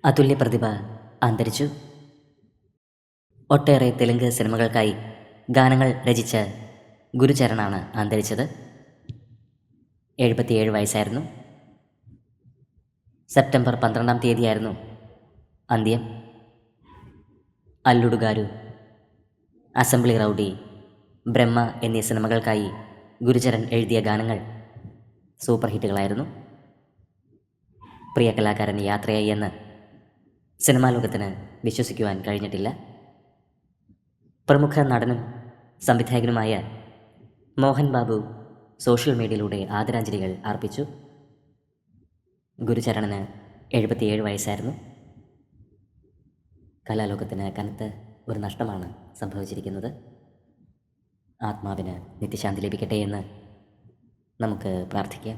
അതുല്യ പ്രതിഭ അന്തരിച്ചു. ഒട്ടേറെ തെലുങ്ക് സിനിമകൾക്കായി ഗാനങ്ങൾ രചിച്ച ഗുരുചരണാണ് അന്തരിച്ചത്. 77 വയസ്സായിരുന്നു. സെപ്റ്റംബർ 12-ാം തീയതിയായിരുന്നു അന്ത്യം. അല്ലുഡു ഗാരു, അസംബ്ലി റൗഡി, ബ്രഹ്മ എന്നീ സിനിമകൾക്കായി ഗുരുചരൺ എഴുതിയ ഗാനങ്ങൾ സൂപ്പർ ഹിറ്റുകളായിരുന്നു. പ്രിയ കലാകാരൻ യാത്രയായി എന്ന് സിനിമാ ലോകത്തിന് വിശ്വസിക്കുവാൻ കഴിഞ്ഞിട്ടില്ല. പ്രമുഖ നടനും സംവിധായകനുമായ മോഹൻ ബാബു സോഷ്യൽ മീഡിയയിലൂടെ ആദരാഞ്ജലികൾ അർപ്പിച്ചു. ഗുരുചരണന് 77 വയസ്സായിരുന്നു. കലാലോകത്തിന് കനത്ത ഒരു നഷ്ടമാണ് സംഭവിച്ചിരിക്കുന്നത്. ആത്മാവിന് നിത്യശാന്തി ലഭിക്കട്ടെ എന്ന് നമുക്ക് പ്രാർത്ഥിക്കാം.